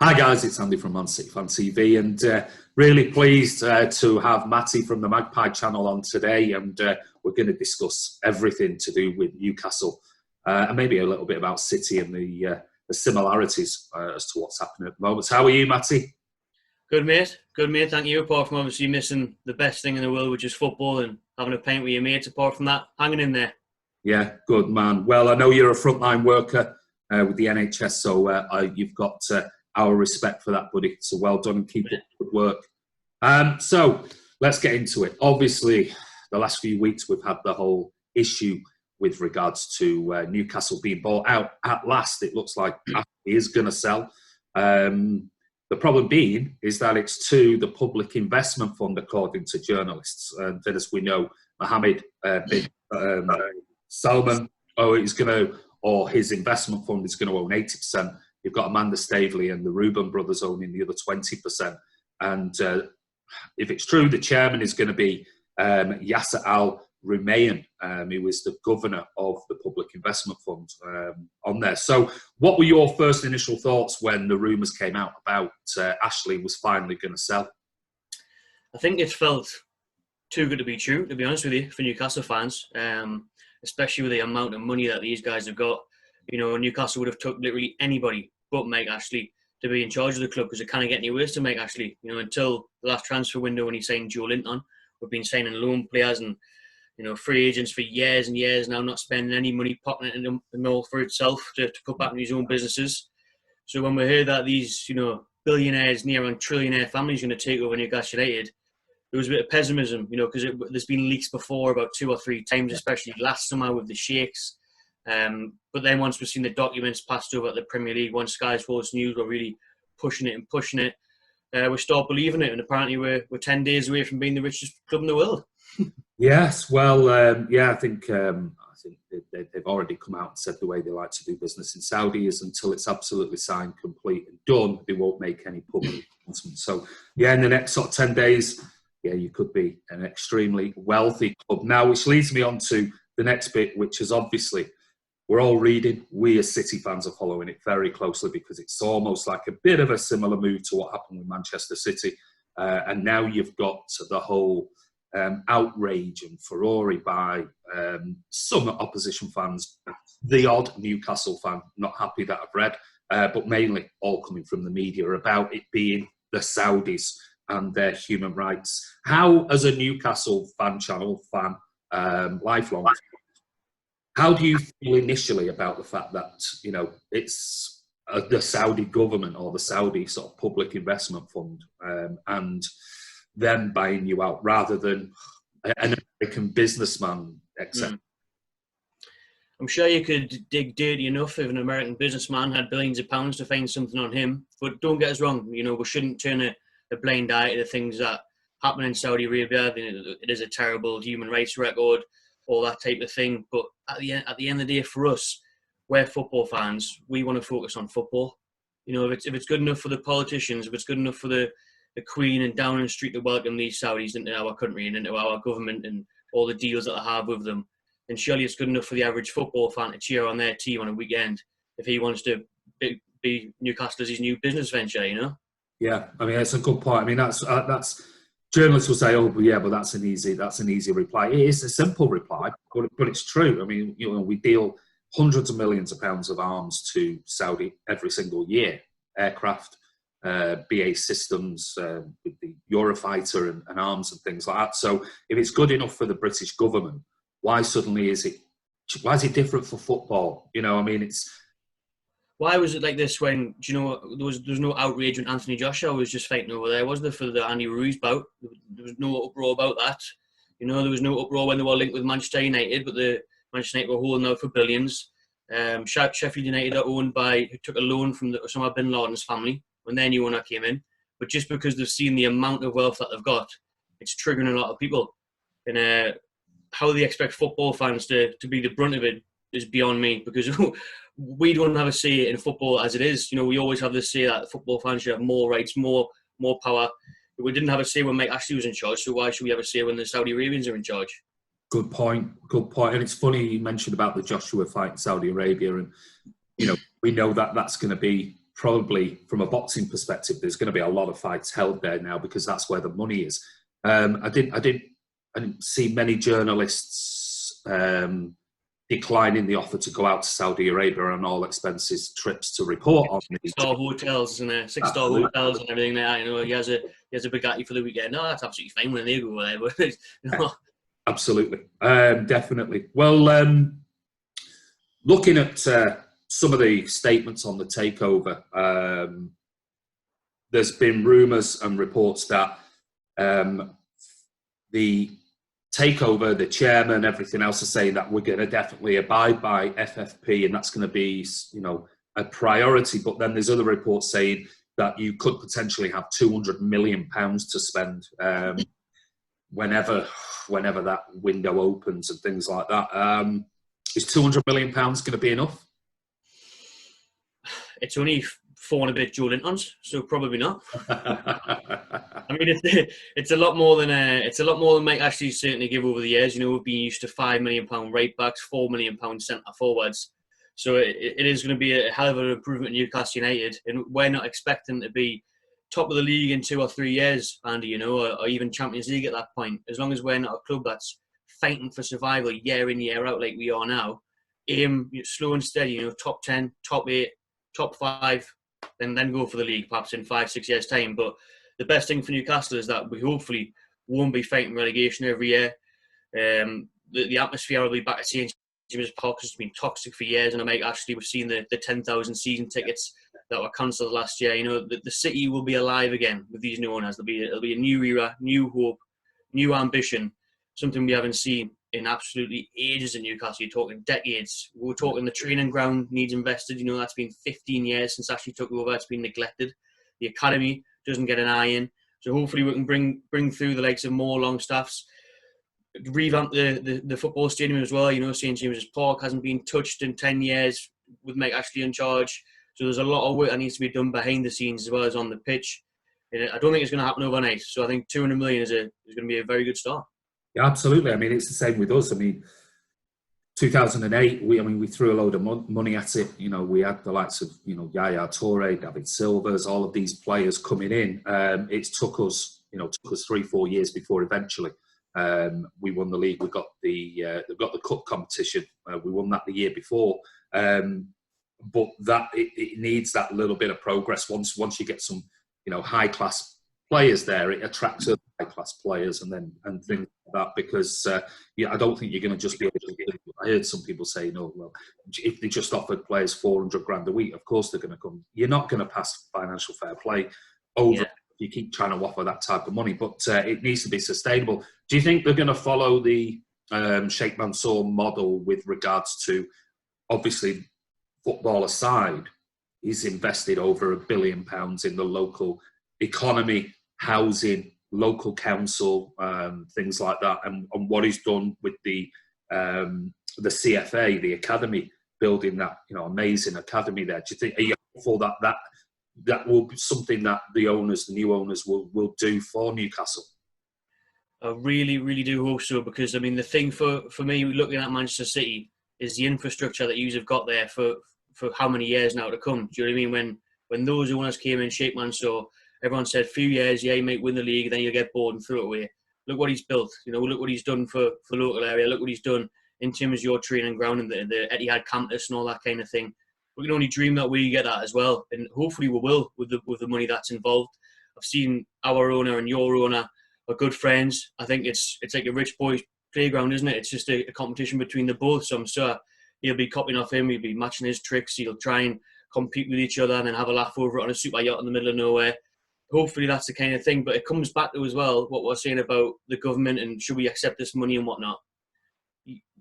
Hi guys, it's Andy from Man City Fan TV, and really pleased to have Matty from the Magpie Channel on today, and we're going to discuss everything to do with Newcastle and maybe a little bit about City and the similarities as to what's happening at the moment. How are you, Matty? Good mate, good mate. Thank you. Apart from obviously missing the best thing in the world, which is football, and having a pint with your mates. Apart from that, hanging in there. Yeah, good man. Well, I know you're a frontline worker with the NHS, so you've got our respect for that, buddy. So well done and keep up the good work. So let's get into it. Obviously, the last few weeks we've had the whole issue with regards to Newcastle being bought out. At last, it looks like he is going to sell. The problem being is that it's to the Public Investment Fund, according to journalists. And as we know, Mohammed bin Salman, his investment fund is going to own 80%. You've got Amanda Staveley and the Reuben brothers owning the other 20%. And if it's true, the chairman is going to be Yasser Al-Rumayyan, who is the governor of the Public Investment Fund on there. So what were your first initial thoughts when the rumours came out about Ashley was finally going to sell? I think it felt too good to be true, to be honest with you, for Newcastle fans, especially with the amount of money that these guys have got. You know, Newcastle would have took literally anybody but Mike Ashley to be in charge of the club, because it can't get any worse to Mike Ashley. You know, until the last transfer window when he signed Joe Linton, we've been signing loan players and, you know, free agents for years and years now, not spending any money, pocketing them all for itself to put back in his own businesses. So when we heard that these, you know, billionaires, near on trillionaire families going to take over Newcastle United, there was a bit of pessimism, you know, because there's been leaks before about 2 or 3 times, especially last summer with the Sheikhs. But then once we've seen the documents passed over at the Premier League, once Sky Sports News were really pushing it, we start believing it. And apparently we're 10 days away from being the richest club in the world. Yes, well, I think they've already come out and said the way they like to do business in Saudi is until it's absolutely signed, complete and done, they won't make any public announcements. So, yeah, in the next sort of 10 days, yeah, you could be an extremely wealthy club. Now, which leads me on to the next bit, which is obviously we're all reading. We as City fans are following it very closely because it's almost like a bit of a similar move to what happened with Manchester City. And now you've got the whole outrage and furore by some opposition fans, the odd Newcastle fan, not happy that I've read, but mainly all coming from the media about it being the Saudis and their human rights. How, as a Newcastle fan channel fan, lifelong, how do you feel initially about the fact that, you know, it's the Saudi government or the Saudi sort of public investment fund and them buying you out rather than an American businessman, etc.? I'm sure you could dig dirty enough if an American businessman had billions of pounds to find something on him. But don't get us wrong, you know, we shouldn't turn a blind eye to the things that happen in Saudi Arabia. It is a terrible human rights record, all that type of thing. But at the end of the day, for us, we're football fans. We want to focus on football. You know, if it's good enough for the politicians, if it's good enough for the Queen and Downing Street to welcome these Saudis into our country and into our government and all the deals that I have with them, then surely it's good enough for the average football fan to cheer on their team on a weekend if he wants to be Newcastle as his new business venture, you know? Yeah, I mean, it's a good point. I mean, that's journalists will say, "Oh, but yeah, but that's an easy reply." It is a simple reply, but it's true. I mean, you know, we deal hundreds of millions of pounds of arms to Saudi every single year, aircraft, BA systems, with the Eurofighter and arms and things like that. So, if it's good enough for the British government, why suddenly is it different for football? You know, I mean, why was it like this when, do you know, there was no outrage when Anthony Joshua was just fighting over there, was there, for the Andy Ruiz bout? There was no uproar about that. You know, there was no uproar when they were linked with Manchester United, but the Manchester United were holding out for billions. Sheffield United are owned by, who took a loan from Osama bin Laden's family when their new owner came in. But just because they've seen the amount of wealth that they've got, it's triggering a lot of people. And how they expect football fans to be the brunt of it is beyond me, because we don't have a say in football as it is. You know, we always have this say that football fans should have more rights, more power. But we didn't have a say when Mike Ashley was in charge, so why should we have a say when the Saudi Arabians are in charge? Good point. And it's funny you mentioned about the Joshua fight in Saudi Arabia, and you know, we know that that's going to be probably from a boxing perspective, there's going to be a lot of fights held there now because that's where the money is. I didn't see many journalists declining the offer to go out to Saudi Arabia on all expenses trips to report on these. Six-star hotels and six-star hotels and everything like that. You know, he has a Bugatti for the weekend. No, that's absolutely fine when they go there. But, you know. Absolutely, definitely. Well, looking at some of the statements on the takeover, there's been rumours and reports that the takeover, the chairman, everything else are saying that we're going to definitely abide by FFP, and that's going to be, you know, a priority. But then there's other reports saying that you could potentially have £200 million to spend whenever that window opens and things like that. Is £200 million going to be enough? It's only 4 and a bit Joe Lintons, so probably not. I mean, it's a lot more than Mike Ashley certainly give over the years. You know, we've been used to £5 million right backs, £4 million centre forwards. So it is going to be a hell of an improvement in Newcastle United, and we're not expecting to be top of the league in 2 or 3 years, Andy. You know, or even Champions League at that point. As long as we're not a club that's fighting for survival year in year out like we are now, aim slow and steady. You know, top 10, top 8, top 5, then go for the league perhaps in 5-6 years' time. But the best thing for Newcastle is that we hopefully won't be fighting relegation every year. The atmosphere will be back at St James's Park, because it's been toxic for years. And I might actually, we've seen the 10,000 season tickets that were cancelled last year. You know, the city will be alive again with these new owners. There'll be a new era, new hope, new ambition, something we haven't seen in absolutely ages in Newcastle. You're talking decades. We're talking the training ground needs invested. You know, that's been 15 years since Ashley took over. It's been neglected. The academy doesn't get an eye in. So hopefully we can bring through the likes of more Longstaffs, revamp the football stadium as well. You know, St James's Park hasn't been touched in 10 years with Mike Ashley in charge. So there's a lot of work that needs to be done behind the scenes as well as on the pitch. And I don't think it's going to happen overnight. So I think 200 million is going to be a very good start. Yeah, absolutely. I mean, it's the same with us. I mean, 2008, we threw a load of money at it. You know, we had the likes of, you know, Yaya Toure, David Silvers, all of these players coming in. It took us 3-4 years before eventually we won the league. We got the cup competition. We won that the year before. But that it needs that little bit of progress. Once you get some, you know, high class players there, it attracts other high class players and things like that. Because I don't think you're going to just be able to. I heard some people say, no, well, if they just offered players 400 grand a week, of course they're going to come. You're not going to pass financial fair play over. Yeah. You keep trying to offer that type of money, but it needs to be sustainable. Do you think they're going to follow the Sheikh Mansour model with regards to, obviously, football aside, he's invested over £1 billion in the local economy, housing, local council, things like that, and what he's done with the CFA, the academy, building that, you know, amazing academy there. Do you think, are you hopeful that will be something that the new owners will do for Newcastle? I really, really do hope so, because I mean, the thing for me looking at Manchester City is the infrastructure that you have got there for how many years now to come. Do you know what I mean? When those owners came in, Sheikh Mansour, everyone said, few years, yeah, you might win the league, then you'll get bored and throw it away. Look what he's built. You know, look what he's done for the local area. Look what he's done in terms of your training ground and the Etihad campus and all that kind of thing. We can only dream that we get that as well, and hopefully we will with the money that's involved. I've seen our owner and your owner are good friends. I think it's like a rich boys playground, isn't it? It's just a competition between the both. So I'm sure he'll be copying off him. He'll be matching his tricks. He'll try and compete with each other and then have a laugh over it on a super yacht in the middle of nowhere. Hopefully that's the kind of thing. But it comes back to as well what we're saying about the government and should we accept this money and whatnot.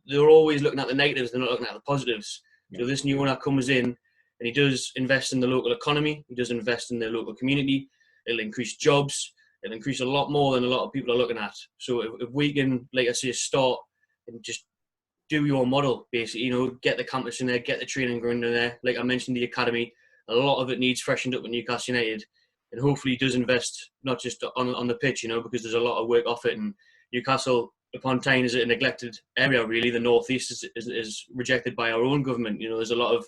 They're always looking at the negatives. They're not looking at the positives. Yeah. So this new owner comes in and he does invest in the local economy. He does invest in the local community. It'll increase jobs. It'll increase a lot more than a lot of people are looking at. So if we can, like I say, start and just do your model, basically, you know, get the campus in there, get the training ground in there. Like I mentioned, the academy, a lot of it needs freshened up with Newcastle United. And hopefully he does invest, not just on the pitch, you know, because there's a lot of work off it. And Newcastle upon Tyne is a neglected area, really. The North East is rejected by our own government. You know, there's a lot of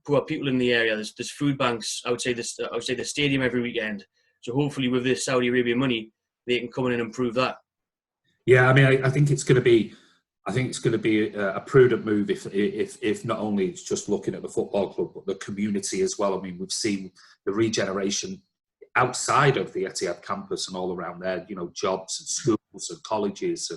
poor people in the area. There's food banks. I would say the stadium every weekend. So hopefully with this Saudi Arabia money, they can come in and improve that. Yeah, I mean, I think it's going to be. I think it's going to be a prudent move if not only it's just looking at the football club, but the community as well. I mean, we've seen the regeneration outside of the Etihad campus and all around there, you know, jobs and schools and colleges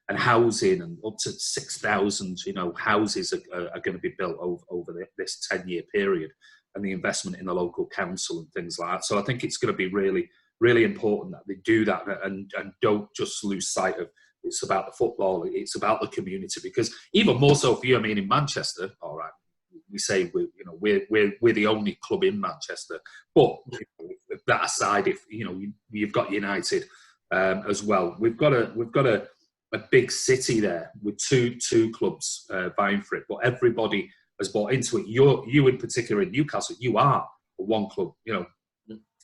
and housing, and up to 6,000, you know, houses are going to be built over this 10-year period, and the investment in the local council and things like that. So I think it's going to be really, really important that they do that and don't just lose sight of it's about the football, it's about the community, because even more so for you, I mean, in Manchester, all right, we say we're the only club in Manchester, but you know, that aside, if you know you've got United as well, we've got a big city there with two clubs vying for it, but everybody has bought into it. You in particular in Newcastle, you are a one club, you know,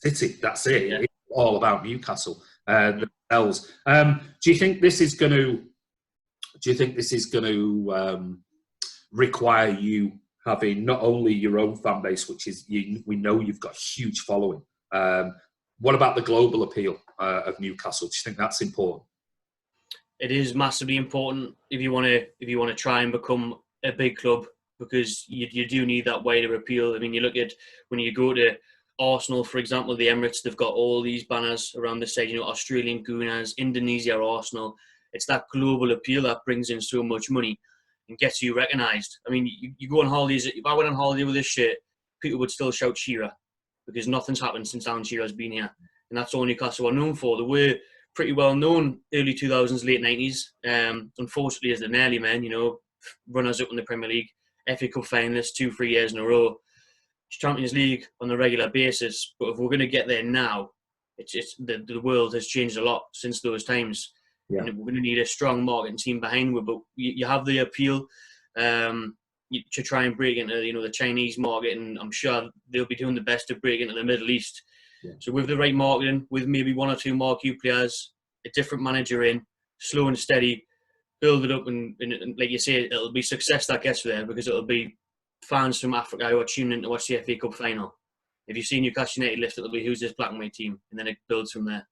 city. That's it. Yeah. It's all about Newcastle themselves. Do you think this is going to require you having not only your own fan base, which is we know you've got a huge following. What about the global appeal of Newcastle? Do you think that's important? It is massively important if you want to try and become a big club, because you do need that wider appeal. I mean, you look at when you go to Arsenal, for example, the Emirates, they've got all these banners around the stage. You know, Australian Gunners, Indonesia, Arsenal. It's that global appeal that brings in so much money and gets you recognised. I mean, you go on holidays. If I went on holiday with this shirt, people would still shout Shearer, because nothing's happened since Alan Shearer's been here. And that's all Newcastle are known for. They were pretty well known early 2000s, late 90s. Unfortunately, as the nearly men, you know, runners up in the Premier League, FA Cup finalists 2-3 years in a row, Champions League on a regular basis. But if we're going to get there now, the world has changed a lot since those times. Yeah. And we're going to need a strong marketing team behind it. But you have the appeal to try and break into, you know, the Chinese market, and I'm sure they'll be doing the best to break into the Middle East. Yeah. So with the right marketing, with maybe one or two marquee players, a different manager in, slow and steady, build it up, and like you say, it'll be success that gets there, because it'll be fans from Africa who are tuning in to watch the FA Cup final. If you see Newcastle United lift, it'll be who's this black and white team, and then it builds from there.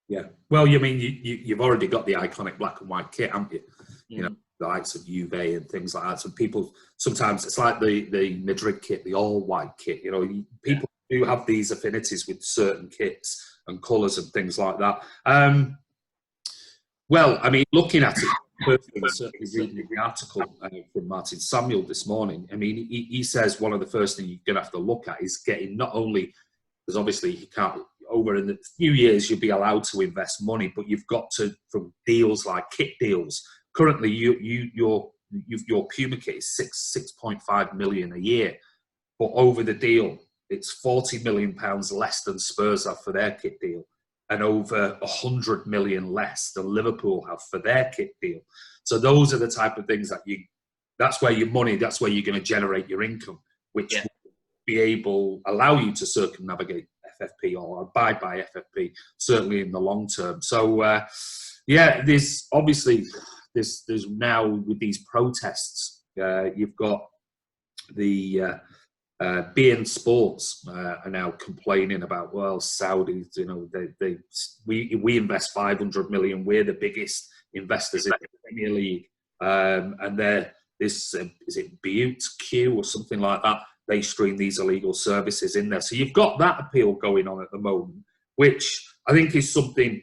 Yeah. Well, you mean you've already got the iconic black and white kit, haven't you? Mm-hmm. You know, the likes of Juve and things like that. So people, sometimes it's like the Madrid kit, the all white kit. You know, people do have these affinities with certain kits and colours and things like that. Well, I mean, looking at it, personally, certainly reading the article from Martin Samuel this morning, I mean, he says one of the first things you're going to have to look at is getting not only, because obviously you can't, over in the few years you'll be allowed to invest money, but you've got to, from deals like kit deals. Currently, your Puma kit is 6.5 million a year, but over the deal, it's £40 million less than Spurs have for their kit deal, and over 100 million less than Liverpool have for their kit deal. So those are the type of things that's where your money, that's where you're going to generate your income, which will allow you to circumnavigate FFP or abide by FFP, certainly in the long term. So, there's obviously, there's now with these protests, you've got the beIN Sports are now complaining about, well, Saudis, you know, we invest 500 million. We're the biggest investors in the Premier League, and is it Butte Q or something like that? They stream these illegal services in there. So you've got that appeal going on at the moment, which I think is something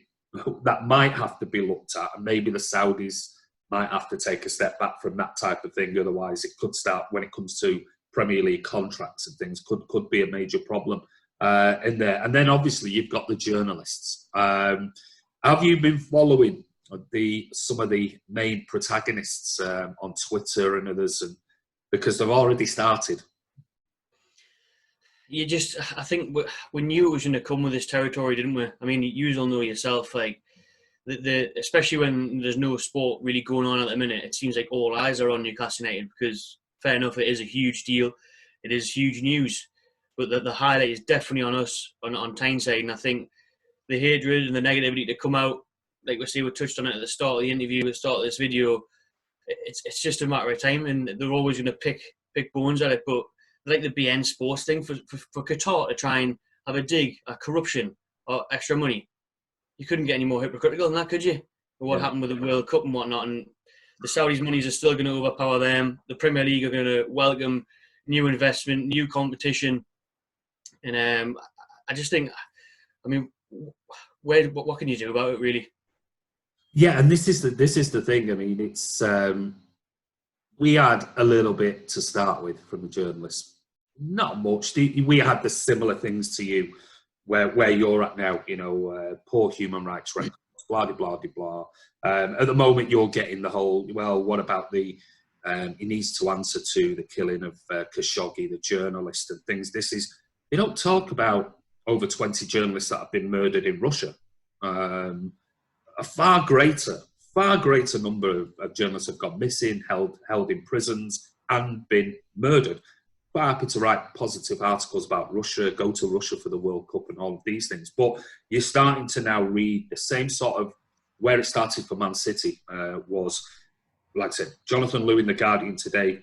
that might have to be looked at, and maybe the Saudis might have to take a step back from that type of thing. Otherwise, it could start, when it comes to Premier League contracts and things, could be a major problem in there. And then obviously you've got the journalists. Have you been following some of the main protagonists on Twitter and others, and because they've already started? I think we knew it was going to come with this territory, didn't we? I mean, you all know yourself, like, especially when there's no sport really going on at the minute, it seems like all eyes are on Newcastle United, because fair enough, it is a huge deal. It is huge news. But the highlight is definitely on us, on Tyneside. And I think the hatred and the negativity to come out, like we touched on it at the start of the interview, at the start of this video, it's just a matter of time, and they're always going to pick bones at it. But like the BN Sports thing for Qatar to try and have a dig at corruption or extra money. You couldn't get any more hypocritical than that, could you? What happened with the World Cup and whatnot, and the Saudis' monies are still going to overpower them. The Premier League are going to welcome new investment, new competition, and I just think, I mean, what can you do about it, really? Yeah, and this is the thing. I mean, it's we had a little bit to start with from the journalists, not much. We had the similar things to you, where you're at now. You know, poor human rights records, blah blah blah blah. At the moment, you're getting the whole. Well, what about the? He needs to answer to the killing of Khashoggi, the journalist, and things. They don't talk about over 20 journalists that have been murdered in Russia. A far greater number of journalists have gone missing, held in prisons, and been murdered. Quite happy to write positive articles about Russia, go to Russia for the World Cup and all of these things. But you're starting to now read the same sort of, where it started for Man City was, like I said, Jonathan Liew in The Guardian today,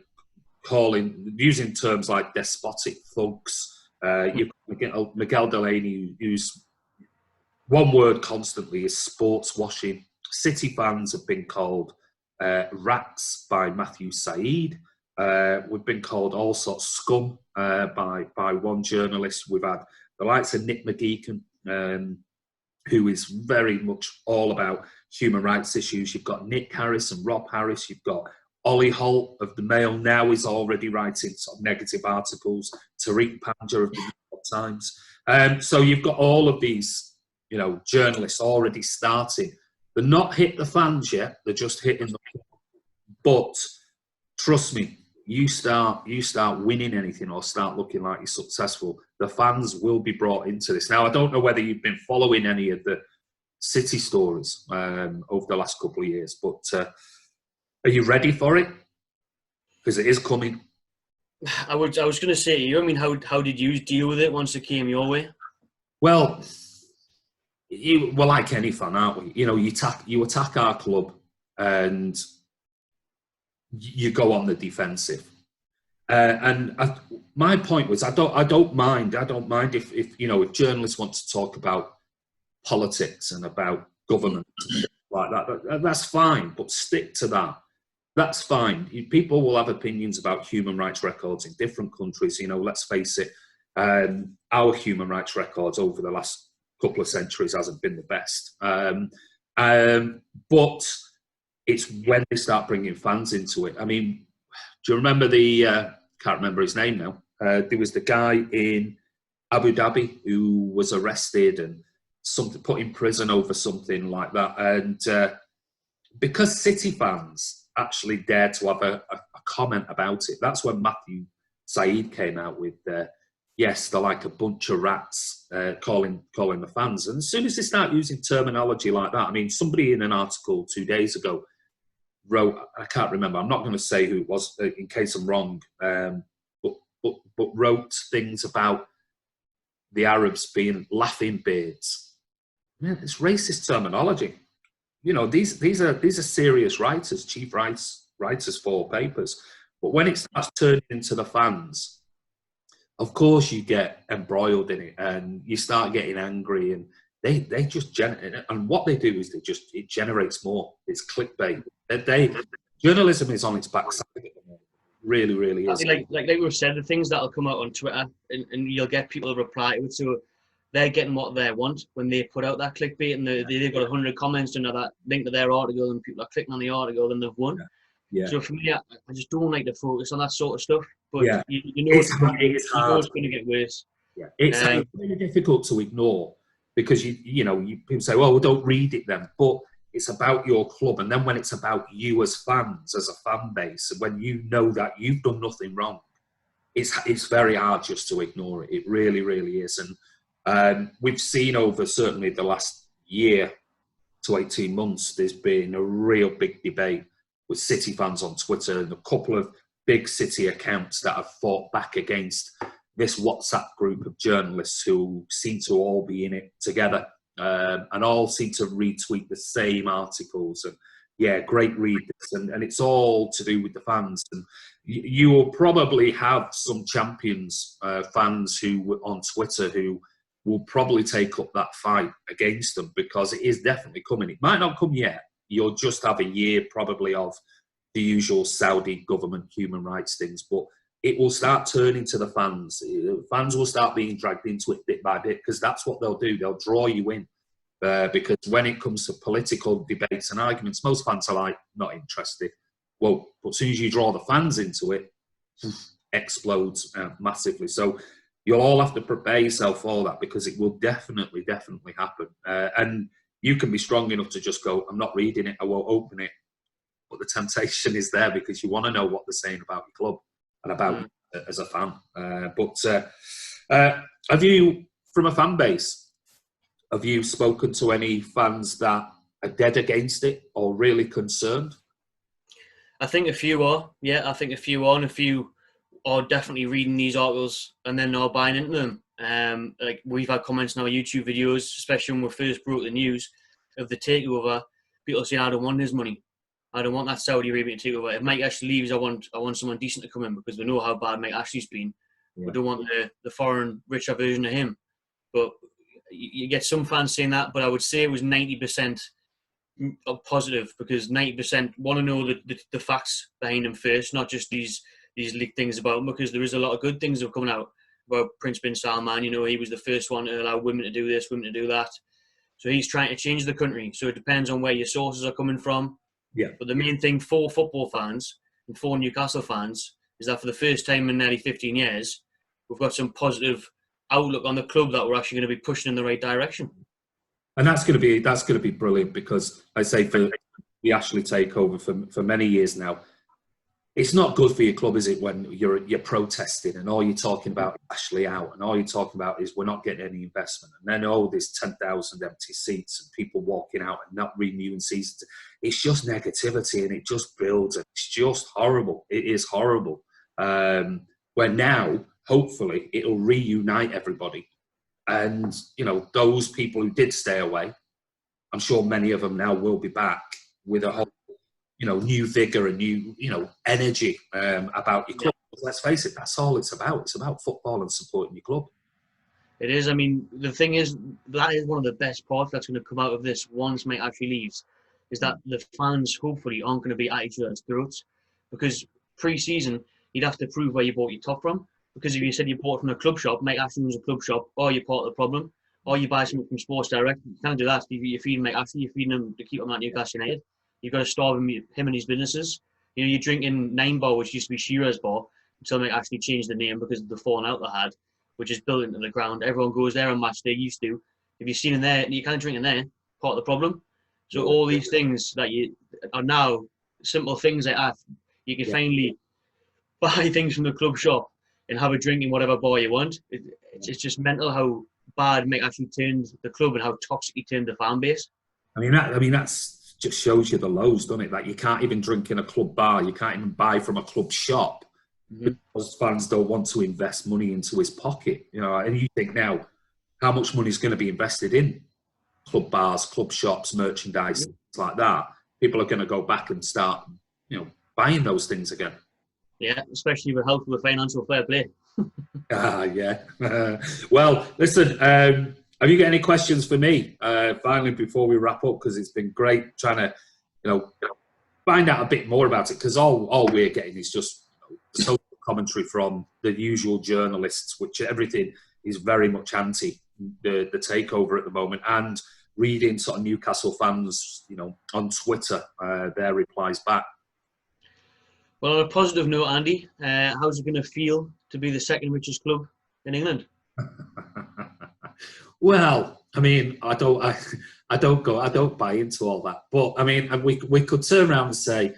using terms like despotic thugs. You've got Miguel Delaney, who's one word constantly is sports washing. City fans have been called rats by Matthew Said. We've been called all sorts of scum by one journalist. We've had the likes of Nick McGeechan, who is very much all about human rights issues. You've got Nick Harris and Rob Harris. You've got Ollie Holt of the Mail now is already writing sort of negative articles. Tariq Panja of the New York Times. So you've got all of these, you know, journalists already starting. They're not hit the fans yet. They're just hitting the. But trust me, you start winning anything or start looking like you're successful, the fans will be brought into this. Now, I don't know whether you've been following any of the City stories over the last couple of years, but are you ready for it? Because it is coming. I was going to say, you know, I mean, how did you deal with it once it came your way? Well, we're like any fan, aren't we? You know, you attack our club and you go on the defensive. My point was, I don't mind if you know, if journalists want to talk about politics and about government like that, that's fine. But stick to that. That's fine. People will have opinions about human rights records in different countries. You know, let's face it, our human rights records over the last couple of centuries hasn't been the best. But it's when they start bringing fans into it. I mean, do you remember can't remember his name now. There was the guy in Abu Dhabi who was arrested and put in prison over something like that. And because City fans actually dared to have a comment about it, that's when Matthew Said came out with, yes, they're like a bunch of rats, calling the fans. And as soon as they start using terminology like that, I mean, somebody in an article 2 days ago wrote, I can't remember, I'm not going to say who it was in case I'm wrong, but wrote things about the Arabs being laughing beards. Yeah, it's racist terminology. You know, these are serious writers, chief writers for papers. But when it starts turning into the fans, of course you get embroiled in it and you start getting angry, and they just generate. And what they do is it generates more. It's clickbait. Journalism is on its backside at the moment. Really, really is. Like we've said, the things that'll come out on Twitter and you'll get people to reply to it. So they're getting what they want when they put out that clickbait, and they've got 100 comments under that link to their article, and people are clicking on the article, and they've won. Yeah. So for me, I just don't like to focus on that sort of stuff. But yeah. you know it's hard. It's going to get worse. Yeah, it's really difficult to ignore because people say, "Well, don't read it then," but it's about your club, and then when it's about you as fans, as a fan base, and when you know that you've done nothing wrong, it's very hard just to ignore it. It really, really is. And we've seen over certainly the last year to 18 months, there's been a real big debate with City fans on Twitter and a couple of big City accounts that have fought back against this WhatsApp group of journalists who seem to all be in it together and all seem to retweet the same articles. And Yeah, great read this, and it's all to do with the fans. And you will probably have some champions fans who on Twitter who will probably take up that fight against them, because it is definitely coming. It might not come yet. You'll just have a year probably of the usual Saudi government human rights things, but it will start turning to the fans. Fans will start being dragged into it bit by bit, because that's what they'll do. They'll draw you in. Because when it comes to political debates and arguments, most fans are like, not interested. Well, but as soon as you draw the fans into it, explodes massively. So you'll all have to prepare yourself for that, because it will definitely happen. And you can be strong enough to just go, I'm not reading it, I won't open it. But the temptation is there, because you want to know what they're saying about your club and about you as a fan. Have you, from a fan base, have you spoken to any fans that are dead against it or really concerned? I think a few are. Yeah, I think a few are, and a few are definitely reading these articles and then are buying into them. Like, we've had comments in our YouTube videos, especially when we first broke the news of the takeover. People saying, "I don't want his money. I don't want that Saudi Arabian takeover. If Mike Ashley leaves, I want someone decent to come in, because we know how bad Mike Ashley's been. Yeah. We don't want the foreign richer version of him." But you get some fans saying that, but I would say it was 90% positive, because 90% want to know the facts behind him first, not just these leaked things about him, because there is a lot of good things that are coming out about Prince bin Salman. You know, he was the first one to allow women to do this, women to do that. So he's trying to change the country. So it depends on where your sources are coming from. Yeah. But the main thing for football fans and for Newcastle fans is that for the first time in nearly 15 years, we've got some positive outlook on the club that we're actually going to be pushing in the right direction. And that's going to be brilliant, because I say for the Ashley takeover for many years now, it's not good for your club, is it, when you're protesting and all you're talking about is Ashley out, and all you're talking about is we're not getting any investment, and then there's 10,000 empty seats and people walking out and not renewing seasons. It's just negativity, and it just builds, and it's just horrible. It is horrible. Where now, hopefully, it'll reunite everybody. And, you know, those people who did stay away, I'm sure many of them now will be back with a whole, you know, new vigour and new, you know, energy about your club. Yeah. Let's face it, that's all it's about. It's about football and supporting your club. It is. I mean, the thing is, that is one of the best parts that's going to come out of this once Mike actually leaves, is that the fans hopefully aren't going to be at each other's throats. Because pre-season, you'd have to prove where you bought your top from. Because if you said you bought from a club shop, Mike Ashley was a club shop, or you're part of the problem, or you buy something from Sports Direct, you can't do that. You're feeding Mike Ashley, you're feeding him to keep him at Newcastle United. You've got to starve him and his businesses. You know, you're drinking 9 Bar, which used to be Shearer's Bar, until Mike Ashley changed the name because of the falling out they had, which is built into the ground. Everyone goes there on match day, used to. If you've seen in there, you can't drink in there, part of the problem. So all these things that you are now simple things like that, you can finally buy things from the club shop and have a drink in whatever bar you want. It's just mental how bad Mike actually turned the club and how toxic he turned the fan base. I mean that's just shows you the lows, doesn't it? Like, you can't even drink in a club bar, you can't even buy from a club shop, because fans don't want to invest money into his pocket. You know, and you think now, how much money is going to be invested in club bars, club shops, merchandise, things like that? People are going to go back and start, you know, buying those things again. Yeah, especially with help with financial fair play. Yeah. Well, listen, have you got any questions for me, finally, before we wrap up? Because it's been great trying to, you know, find out a bit more about it, because all we're getting is just, you know, social commentary from the usual journalists, which everything is very much anti the takeover at the moment, and reading sort of Newcastle fans, you know, on Twitter, their replies back. Well, on a positive note, Andy, how's it going to feel to be the second richest club in England? Well, I mean, I don't buy into all that. But I mean, we could turn around and say,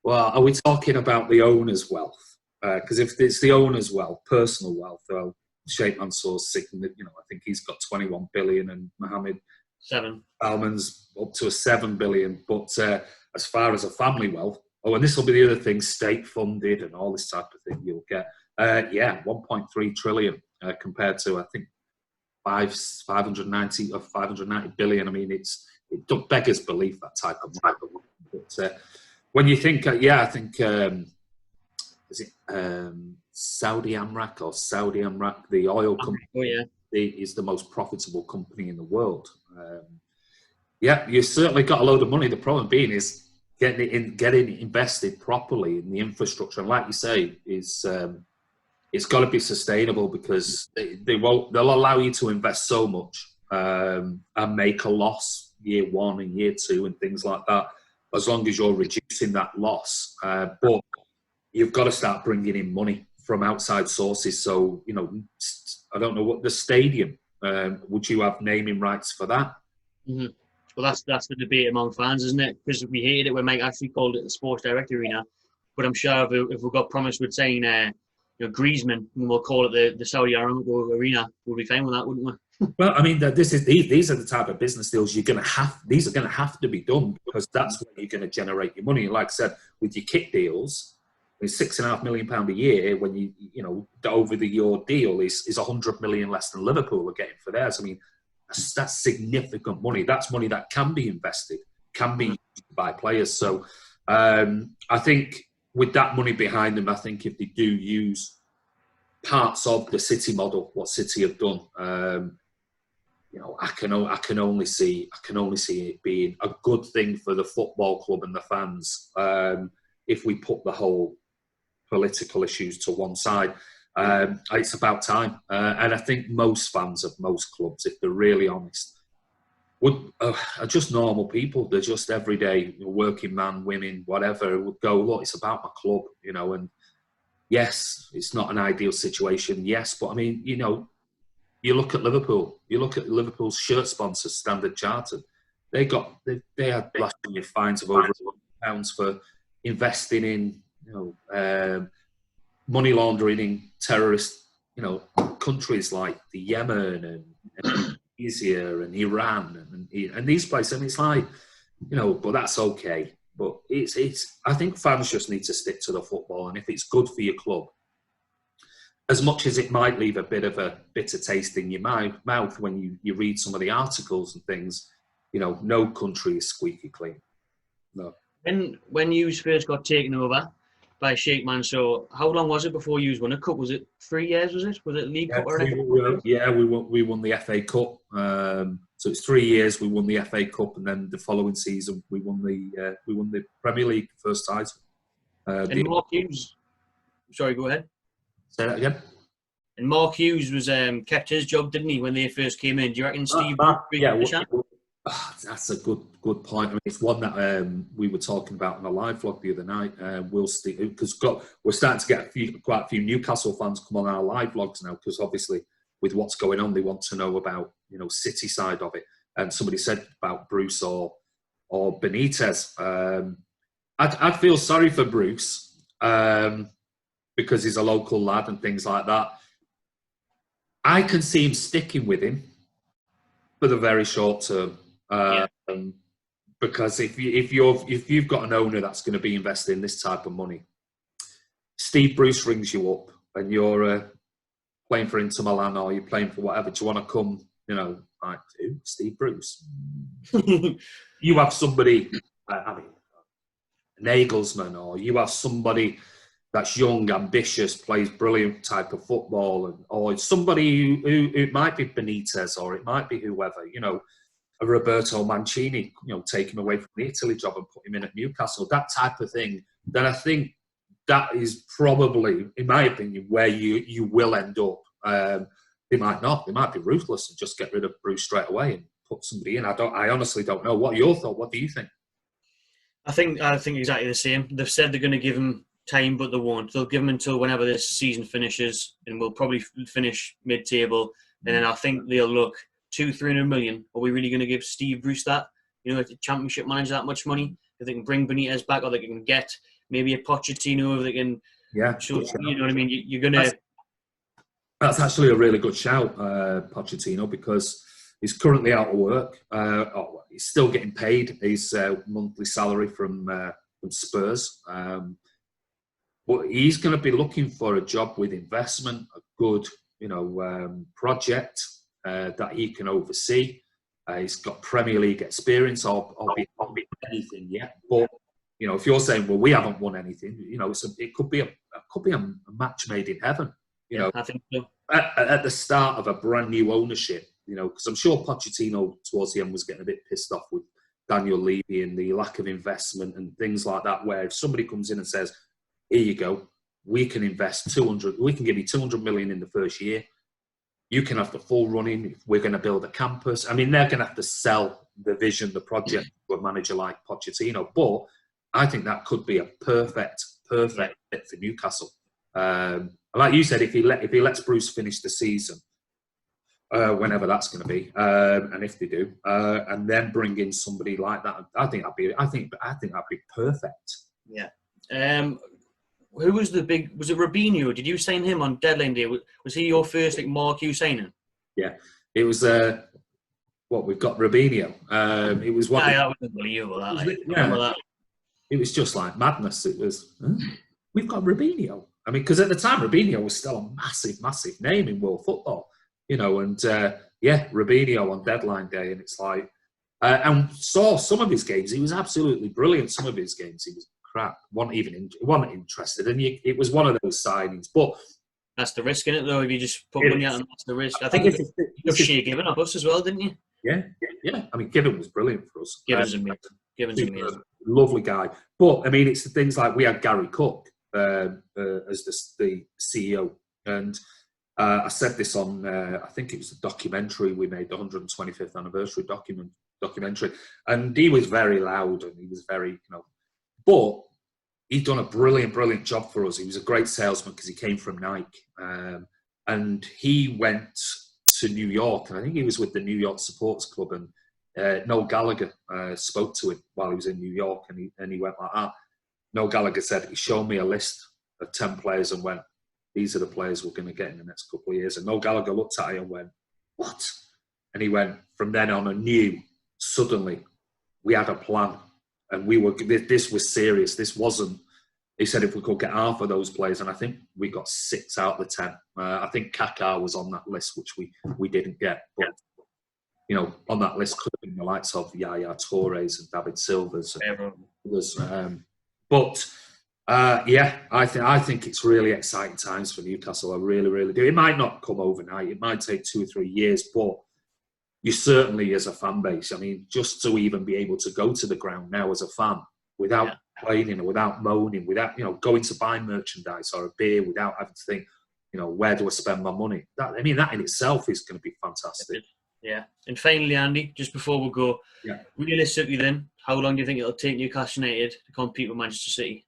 well, are we talking about the owner's wealth? Because if it's the owner's wealth, personal wealth, well, Sheikh Mansour's signature, you know, I think he's got 21 billion, and Mohammed Salman's up to 7 billion. But as far as a family wealth, and this will be the other thing, state funded and all this type of thing you'll get. 1.3 trillion compared to, I think, 590 billion. I mean, it beggars belief, that type of money. But when you think, I think, is it Saudi Amrak or Saudi Amrak, the oil company, Oh, yeah. is the most profitable company in the world. Yeah, you certainly got a load of money. The problem being is getting it invested properly in the infrastructure. And like you say, it's got to be sustainable, because they'll allow you to invest so much and make a loss year one and year two and things like that, as long as you're reducing that loss. But you've got to start bringing in money from outside sources. So, I don't know what the stadium, would you have naming rights for that? Mm-hmm. Well, that's the debate among fans, isn't it? Because we hated it when Mike actually called it the Sports Direct Arena. But I'm sure if we got promised with saying, Griezmann, and we'll call it the Saudi Aramco Arena, we'll be fine with that, wouldn't we? Well, I mean, these are the type of business deals these are going to have to be done, because that's where you're going to generate your money. Like I said, with your kit deals, it's £6.5 million a year. When the over the year deal is 100 million less than Liverpool are getting for theirs. I mean, that's significant money. That's money that can be invested, can be used by players. So I think with that money behind them, I think if they do use parts of the City model, what City have done, I can only see it being a good thing for the football club and the fans, if we put the whole political issues to one side. It's about time, and I think most fans of most clubs, if they're really honest, are just normal people. They're just everyday working man, women, whatever, would go, look, it's about my club, and yes, it's not an ideal situation, yes, but I mean, you look at Liverpool, you look at Liverpool's shirt sponsors, Standard Chartered, they had last year fines of over £100 for investing in, money laundering in terrorist, countries like the Yemen and Indonesia and Iran and these places. And it's like, but that's okay. But I think fans just need to stick to the football. And if it's good for your club, as much as it might leave a bit of a bitter taste in your mouth when you read some of the articles and things, no country is squeaky clean. No. When you first got taken over by Sheikh Mansour, how long was it before you won a cup? Was it 3 years? Was it League Cup or anything? We won the FA Cup. So it's 3 years. We won the FA Cup, and then the following season we won the Premier League first title. And Mark Hughes. Sorry, go ahead. Say that again. And Mark Hughes was kept his job, didn't he, when they first came in? Do you reckon Steve? That's a good point. I mean, it's one that we were talking about on a live vlog the other night. Because we're starting to get quite a few Newcastle fans come on our live vlogs now, because obviously with what's going on, they want to know about City side of it. And somebody said about Bruce or Benitez. I'd feel sorry for Bruce because he's a local lad and things like that. I can see him sticking with him for the very short term. Because if you've got an owner that's going to be investing this type of money, Steve Bruce rings you up and you're playing for Inter Milan or you're playing for whatever. Do you want to come? Like who? Steve Bruce. You have somebody, Nagelsmann, or you have somebody that's young, ambitious, plays brilliant type of football, or it's somebody who it might be Benitez or it might be whoever, a Roberto Mancini, take him away from the Italy job and put him in at Newcastle, that type of thing. Then I think that is probably, in my opinion, where you will end up. They might not. They might be ruthless and just get rid of Bruce straight away and put somebody in. I honestly don't know. What are your thoughts? What do you think? I think exactly the same. They've said they're going to give him time, but they won't. They'll give him until whenever this season finishes, and we'll probably finish mid-table. And then I think they'll look 200-300 million. Are we really going to give Steve Bruce that? Like the Championship manager that much money? If they can bring Benitez back, or they can get maybe a Pochettino, if they can. Yeah, you know what I mean. You're gonna. That's actually a really good shout, Pochettino, because he's currently out of work. He's still getting paid his monthly salary from Spurs. But he's going to be looking for a job with investment, a good, project that he can oversee. He's got Premier League experience, albeit anything yet. But You know, if you're saying, well, we haven't won anything, you know, it could be a match made in heaven. You know, I think so. At the start of a brand new ownership, you know, because I'm sure Pochettino towards the end was getting a bit pissed off with Daniel Levy and the lack of investment and things like that, where if somebody comes in and says, here you go, we can invest 200, we can give you 200 million in the first year. You can have the full running. We're going to build a campus. I mean, they're going to have to sell the vision, the project to a manager like Pochettino. But I think that could be a perfect fit for Newcastle. Like you said, if he lets Bruce finish the season, whenever that's going to be, and if they do, and then bring in somebody like that, I think that'd be perfect. Yeah. Who was the big? Was it Robinho? Did you sign him on deadline day? Was he your first marquee signing? Yeah, it was. We've got Robinho. It was what? That was unbelievable. That. It was just like madness. It was. We've got Robinho. I mean, because at the time Robinho was still a massive name in world football. You know, and Robinho on deadline day, and it's like, and saw some of his games. He was absolutely brilliant. Some of his games, he was crap. wasn't interested, and it was one of those signings. But that's the risk in it, though. If you just put money out, and that's the risk. I think you're giving up us as well, didn't you? Yeah. I mean, Given was brilliant for us. Given's amazing. Lovely guy. But I mean, it's the things like we had Gary Cook as the CEO, and I said this on I think it was the documentary we made, the 125th anniversary documentary, and he was very loud and he was very, you know, but he'd done a brilliant job for us. He was a great salesman because he came from Nike, and he went to New York, and I think he was with the New York Supporters Club, and Noel Gallagher spoke to him while he was in New York, and he went like that. Noel Gallagher said he showed me a list of 10 players and went, these are the players we're going to get in the next couple of years. And Noel Gallagher looked at it and went, what? And he went, from then on, I knew suddenly we had a plan. And this was serious. This wasn't, he said if we could get half of those players, and I think we got 6 out of the 10. I think Kaká was on that list, which we didn't get. But, you know, on that list could have been the likes of Yaya Torres and David Silvers and others. I think it's really exciting times for Newcastle. I really do. It might not come overnight. It might take 2 or 3 years, but you certainly, as a fan base, I mean, just to even be able to go to the ground now as a fan without complaining or without moaning, without, you know, going to buy merchandise or a beer, without having to think, you know, where do I spend my money? That in itself is going to be fantastic. Yeah. And finally, Andy, just before we go, realistically then, how long do you think it'll take Newcastle United to compete with Manchester City?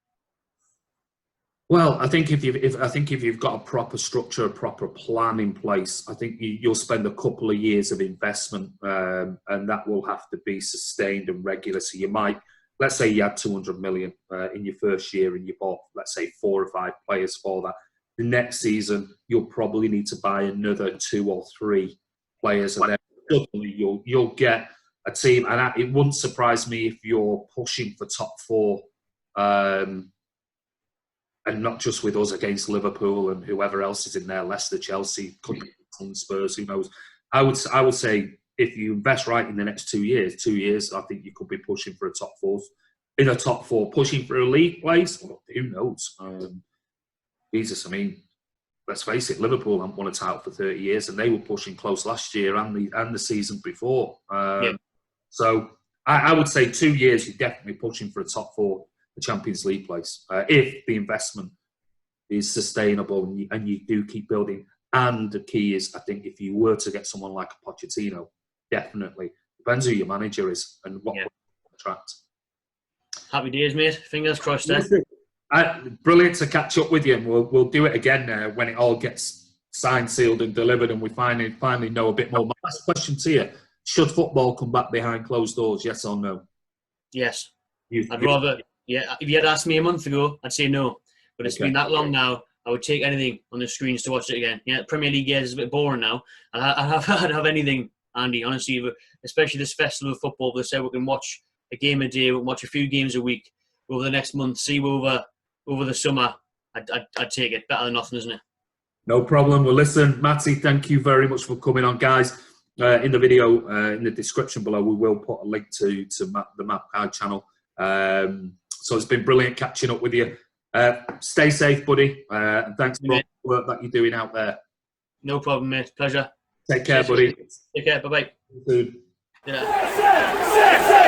Well, I think if you've got a proper structure, a proper plan in place, I think you'll spend a couple of years of investment, and that will have to be sustained and regular. So you might, let's say you had 200 million in your first year and you bought, let's say, 4 or 5 players for that. The next season, you'll probably need to buy another 2 or 3 players, and then suddenly you'll get a team. And it wouldn't surprise me if you're pushing for top 4. And not just with us against Liverpool and whoever else is in there, Leicester, Chelsea, could be Spurs, who knows. I would say if you invest right in the next 2 years, I think you could be pushing for a top 4. In a top 4, pushing for a league place, well, who knows? Jesus, I mean, let's face it, Liverpool haven't won a title for 30 years, and they were pushing close last year and the season before. So I would say 2 years, you're definitely pushing for a top 4. Champions League place, if the investment is sustainable and you do keep building. And the key is, I think, if you were to get someone like a Pochettino, definitely depends who your manager is and what contract. Happy days, mate. Fingers crossed. Brilliant to catch up with you, and we'll do it again when it all gets signed, sealed, and delivered, and we finally know a bit more. My last question to you: should football come back behind closed doors? Yes or no? Yes. I'd rather. Yeah, if you had asked me a month ago, I'd say no. But it's been that long now, I would take anything on the screens to watch it again. Yeah, Premier League is a bit boring now. I'd have anything, Andy, honestly, especially this festival of football. They say we can watch a game a day, we can watch a few games a week over the next month, see over the summer. I'd take it. Better than nothing, isn't it? No problem. Well, listen, Matty, thank you very much for coming on, guys. In the video, in the description below, we will put a link to the Magpie Channel. So it's been brilliant catching up with you. Stay safe, buddy, and thanks for all the work that you're doing out there. No problem, mate. Pleasure. Take care, buddy. Take care. Bye-bye. See you soon. Yeah.